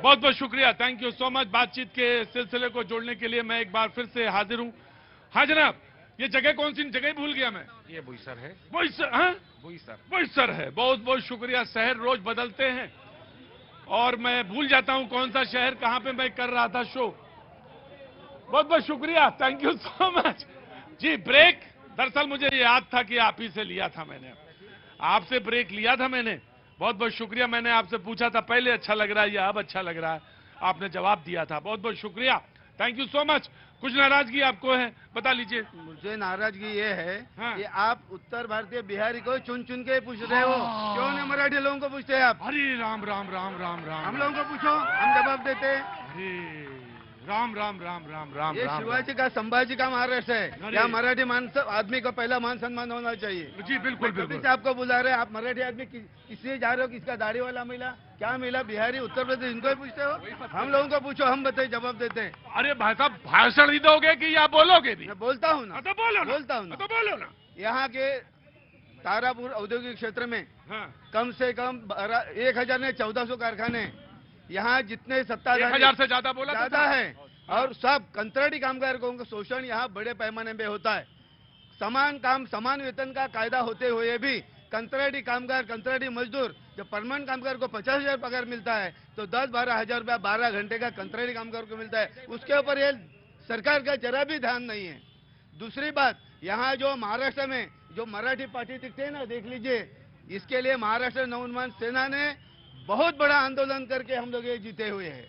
बहुत बहुत शुक्रिया, थैंक यू सो मच। बातचीत के सिलसिले को जोड़ने के लिए मैं एक बार फिर से हाजिर हूँ। हाँ जनाब, ये जगह कौन सी जगह भूल गया मैं? ये बोईसर है। बोईसर? हाँ बोईसर है। बहुत बहुत शुक्रिया। शहर रोज बदलते हैं और मैं भूल जाता हूँ कौन सा शहर कहाँ पे मैं कर रहा था शो। बहुत बहुत शुक्रिया, थैंक यू सो मच जी। ब्रेक दरअसल मुझे याद था कि आप ही से लिया था मैंने, आपसे ब्रेक लिया था मैंने। बहुत बहुत शुक्रिया। मैंने आपसे पूछा था पहले अच्छा लग रहा है या अब अच्छा लग रहा है, आपने जवाब दिया था। बहुत बहुत शुक्रिया, थैंक यू सो मच। कुछ नाराजगी आपको है, बता लीजिए। मुझे नाराजगी ये है हाँ। कि आप उत्तर भारतीय बिहारी को चुन चुन के पूछ रहे हो, क्यों नहीं मराठी लोगों को पूछते हैं आप? हरे राम राम राम राम राम। हम लोगों को पूछो, हम जवाब देते हैं। हरे राम राम राम राम राम। ये शिवाजी का संभाजी का महाराष्ट्र है, या मराठी आदमी को पहला मान सम्मान होना चाहिए। जी बिल्कुल बिल्कुल। से आपको बुला रहे हैं, आप मराठी आदमी किससे जा रहे हो? किसका दाढ़ी वाला मिला, क्या मिला? बिहारी, उत्तर प्रदेश, इनको ही पूछते हो? हम लोगों को पूछो, हम बताइए, जवाब देते हैं। अरे भाई साहब, भाषण ही दोगे कि या बोलोगे भी? मैं बोलता हूँ ना, तो बोलो, बोलता हूँ ना, तो बोलो ना। यहाँ के तारापुर औद्योगिक क्षेत्र में कम से कम 1000 ने 1400 कारखाने, यहाँ जितने सत्ताधारी 1000 से ज्यादा बोला, ज्यादा है, और सब कंत्राटी कामगारों का शोषण यहाँ बड़े पैमाने पे होता है। समान काम समान वेतन का कायदा होते हुए भी कंत्राटी कामगार, कंत्राटी मजदूर, जब परमानेंट कामगार को 50,000 पगार मिलता है तो 10-12 हजार रुपया 12 घंटे का कंत्राटी कामगार को मिलता है। उसके ऊपर ये सरकार का जरा भी ध्यान नहीं है। दूसरी बात, यहाँ जो महाराष्ट्र में जो मराठी पार्टी दिखते हैं ना, देख लीजिए, इसके लिए महाराष्ट्र नवनिर्माण सेना ने बहुत बड़ा आंदोलन करके हम लोग ये जीते हुए हैं,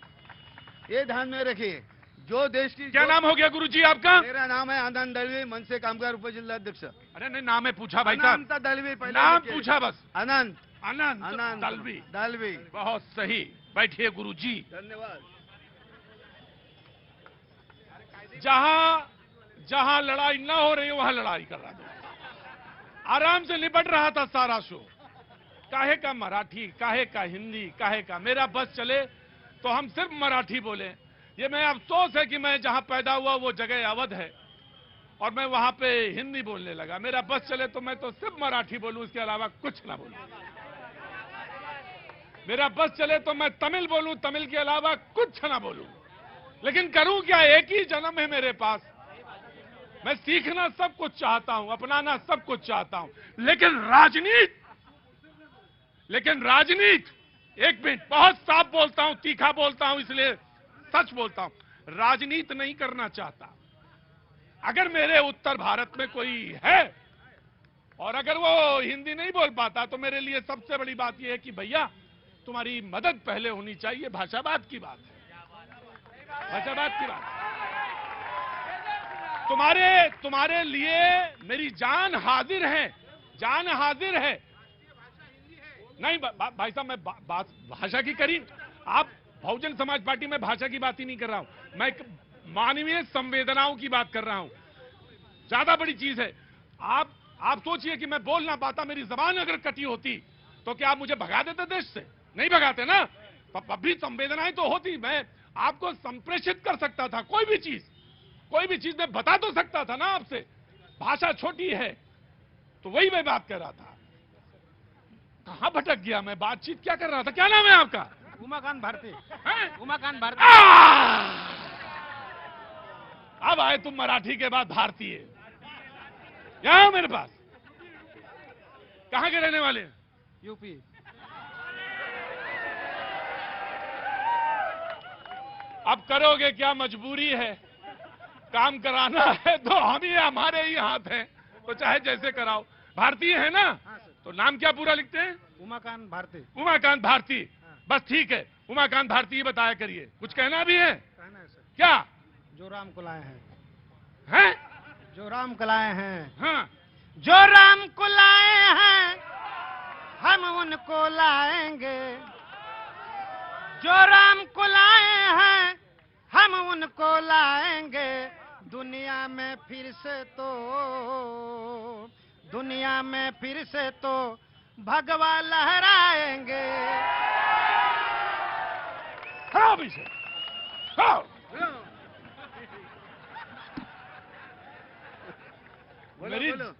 ये ध्यान में रखिए। जो देश की, क्या नाम हो गया गुरुजी आपका? मेरा नाम है आनंद दलवी, मनसे कामगार उपजिल्लाध्यक्ष। अरे नहीं, नाम है पूछा भाई साहब, दलवी, नाम पूछा बस। आनंद आनंद दलवी। दलवी, बहुत सही, बैठिए गुरुजी। धन्यवाद। जहां लड़ाई ना हो रही वहां लड़ाई कर रहा था, आराम से निपट रहा था सारा शो। काहे का मराठी, काहे का हिंदी, काहे का मेरा बस चले तो हम सिर्फ मराठी बोले। ये मैं अफसोस है कि मैं जहां पैदा हुआ वो जगह अवध है और मैं वहां पे हिंदी बोलने लगा। मेरा बस चले तो मैं तो सिर्फ मराठी बोलूं, इसके अलावा कुछ ना बोलूं। मेरा बस चले तो मैं तमिल बोलूं, तमिल के अलावा कुछ ना बोलूं। लेकिन करूं क्या, एक ही जन्म है मेरे पास। मैं सीखना सब कुछ चाहता हूं, अपनाना सब कुछ चाहता हूं, लेकिन राजनीति, एक मिनट, बहुत साफ बोलता हूं, तीखा बोलता हूं, इसलिए सच बोलता हूं, राजनीति नहीं करना चाहता। अगर मेरे उत्तर भारत में कोई है और अगर वो हिंदी नहीं बोल पाता तो मेरे लिए सबसे बड़ी बात यह है कि भैया तुम्हारी मदद पहले होनी चाहिए। भाषावाद की बात है, भाषावाद की बात। तुम्हारे लिए मेरी जान हाजिर है, जान हाजिर है। नहीं भाई साहब, मैं भाषा की करी, आप बहुजन समाज पार्टी में भाषा की बात ही नहीं कर रहा हूं, मैं मानवीय संवेदनाओं की बात कर रहा हूं। ज्यादा बड़ी चीज है। आप सोचिए कि मैं बोल ना पाता, मेरी जबान अगर कटी होती तो क्या आप मुझे भगा देते देश से? नहीं भगाते ना। अभी संवेदनाएं तो होती, मैं आपको संप्रेषित कर सकता था, कोई भी चीज मैं बता तो सकता था ना आपसे। भाषा छोटी है, तो वही मैं बात कर रहा था। कहां भटक गया मैं, बातचीत क्या कर रहा था? क्या नाम है आपका? उमाकांत भारती। उमाकांत भारती। अब आए तुम मराठी के बाद भारतीय। यहां मेरे पास। कहां के रहने वाले? यूपी। अब करोगे क्या, मजबूरी है, काम कराना है तो हम ही, हमारे ही हाथ हैं, तो चाहे जैसे कराओ। भारतीय है ना? तो नाम क्या पूरा लिखते हैं? उमाकांत भारती। उमाकांत भारती, बस ठीक है, उमाकांत भारती बताया करिए। कुछ कहना भी है? कहना है सर। क्या? जो राम को लाए हैं। हैं? जो राम को लाए हैं। हाँ। जो राम को लाए हैं हम उनको लाएंगे, जो राम को लाए हैं हम उनको लाएंगे। दुनिया में फिर से तो भगवा लहराएंगे। हाँ भी से, हाँ।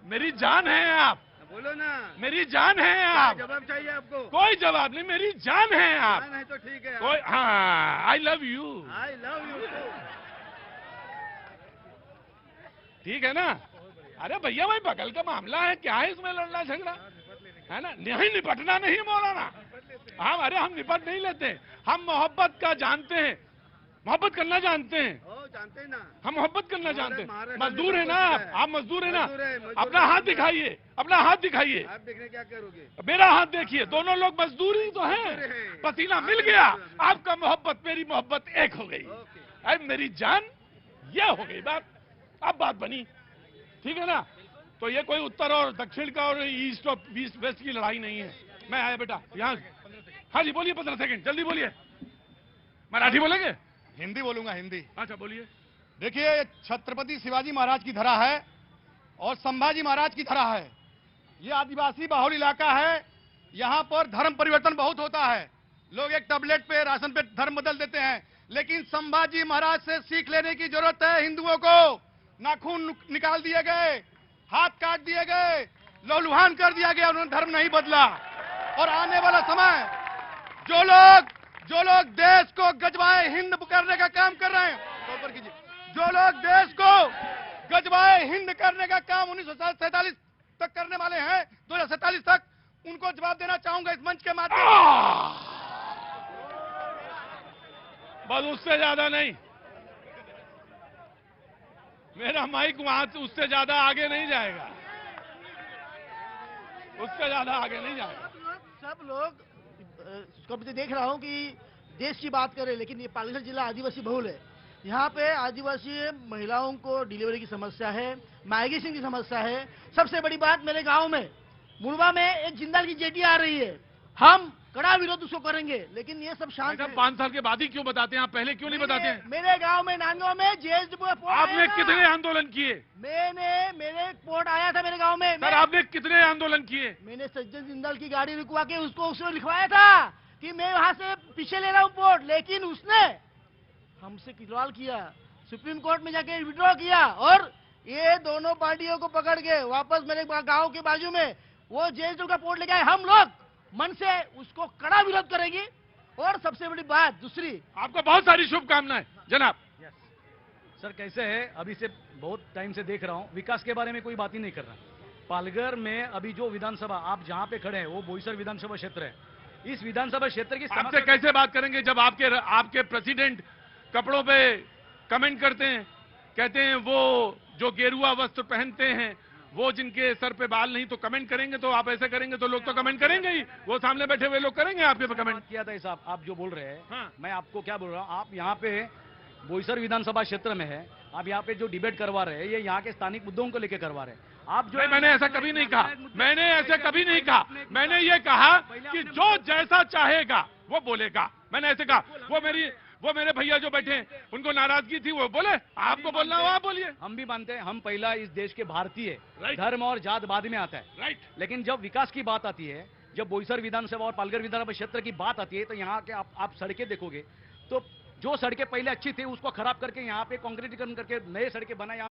मेरी जान है आप। बोलो ना, मेरी जान है आप। जवाब चाहिए आपको? कोई जवाब नहीं, मेरी जान है आप। नहीं तो ठीक है। कोई, हाँ, I love you. I love you. ठीक है ना? अरे भैया भाई बगल का मामला है, क्या है इसमें लड़ना झगड़ा, है ना? नहीं निपटना नहीं मौलाना, हम अरे हम निपट नहीं लेते, हम मोहब्बत का जानते हैं, मोहब्बत करना जानते हैं, जानते हैं ना, हम मोहब्बत करना जानते हैं। महाराष्ट्र मजदूर है ना आप मजदूर है ना? मजदूर अपना हाथ दिखाइए, अपना हाथ दिखाइए। आप देखने क्या करोगे? मेरा हाथ देखिए, दोनों लोग मजदूर ही तो हैं, पसीना मिल गया, आपका मोहब्बत मेरी मोहब्बत एक हो गई। अरे मेरी जान, ये हो गई बात, अब बात बनी, ठीक है ना? तो ये कोई उत्तर और दक्षिण का और ईस्ट और वेस्ट की लड़ाई नहीं है। मैं आया बेटा यहाँ, हाँ जी बोलिए, 15 सेकंड जल्दी बोलिए। मराठी बोलेंगे? हिंदी बोलूंगा, हिंदी। अच्छा बोलिए। देखिए, ये छत्रपति शिवाजी महाराज की धरा है और संभाजी महाराज की धरा है। ये आदिवासी बाहुल इलाका है, यहाँ पर धर्म परिवर्तन बहुत होता है। लोग एक टैबलेट पे, राशन पे धर्म बदल देते हैं, लेकिन संभाजी महाराज से सीख लेने की जरूरत है। हिंदुओं को नाखून निकाल दिए गए, हाथ काट दिए गए, लहूलुहान कर दिया गया, उन्होंने धर्म नहीं बदला। और आने वाला समय जो लोग देश को गजवाए हिंद करने का काम कर रहे हैं, ऊपर कीजिए, जो लोग देश को गजवाए हिंद करने का काम 1947 तक करने वाले हैं, 2047 तक, उनको जवाब देना चाहूंगा इस मंच के माध्यम से। बस उससे ज्यादा नहीं, मेरा माइक वहां से उससे ज्यादा आगे नहीं जाएगा, उससे ज्यादा आगे नहीं जाएगा। सब लोग कब से देख रहा हूँ कि देश की बात करें, लेकिन ये पालघर जिला आदिवासी बहुल है। यहाँ पे आदिवासी महिलाओं को डिलीवरी की समस्या है, माइग्रेशन की समस्या है। सबसे बड़ी बात, मेरे गांव में मुड़वा में एक जिंदाल की जेटी आ रही है, हम कड़ा विरोध उसको करेंगे, लेकिन ये सब शांत है। 5 साल के बाद ही क्यों बताते हैं आप, पहले क्यों नहीं बताते हैं? मेरे गांव में नांदगांव में जेएसडब्ल्यू आपने कितने आंदोलन किए? मेरे पोर्ट आया था मेरे गांव में। सर आपने कितने आंदोलन किए? मैंने सज्जन जिंदाल की गाड़ी रुकवा के उसको उसने लिखवाया था कि मैं वहां से पीछे ले रहा हूं पोर्ट, लेकिन उसने हमसे किरवाल किया, सुप्रीम कोर्ट में जाके विड्रॉ किया, और ये दोनों पार्टियों को पकड़ के वापस मेरे गांव के बाजू में वो जेएसडब्ल्यू का पोर्ट लेके आए। हम लोग मन से उसको कड़ा विरोध करेंगे। और सबसे बड़ी बात दूसरी, आपको बहुत सारी शुभकामनाएं जनाब। सर कैसे है, अभी से बहुत टाइम से देख रहा हूँ, विकास के बारे में कोई बात ही नहीं कर रहा। पालघर में अभी जो विधानसभा आप जहाँ पे खड़े हैं वो बोईसर विधानसभा क्षेत्र है। इस विधानसभा क्षेत्र की आपसे कैसे बात करेंगे जब आपके प्रेसिडेंट कपड़ों पे कमेंट करते हैं, कहते हैं वो जो गेरुआ वस्त्र पहनते हैं वो जिनके सर पे बाल नहीं, तो कमेंट करेंगे, तो आप ऐसे करेंगे तो लोग तो कमेंट करेंगे ही, वो सामने बैठे हुए लोग करेंगे आपके पे कमेंट। किया था साहब, आप जो बोल रहे हैं, हाँ। मैं आपको क्या बोल रहा हूँ, आप यहाँ पे बोईसर विधानसभा क्षेत्र में है, आप यहाँ पे जो डिबेट करवा रहे हैं ये यहाँ के स्थानिक मुद्दों को लेकर करवा रहे हैं। आप जो मैंने ऐसा कभी नहीं कहा, मैंने ऐसे कभी नहीं कहा, मैंने ये कहा कि जो जैसा चाहेगा वो बोलेगा, मैंने ऐसे कहा। वो मेरे भैया जो बैठे हैं उनको नाराजगी थी, वो बोले, आपको बोलना हो आप बोलिए। हम भी मानते हैं, हम पहला इस देश के भारतीय, राइट। धर्म और जात बाद में आता है, राइट। लेकिन जब विकास की बात आती है, जब बोईसर विधानसभा और पालघर विधानसभा क्षेत्र की बात आती है, तो यहाँ के आप सड़कें देखोगे तो जो सड़कें पहले अच्छी थी उसको खराब करके यहाँ पे कांक्रीटीकरण करके नए सड़कें बनाए, यहाँ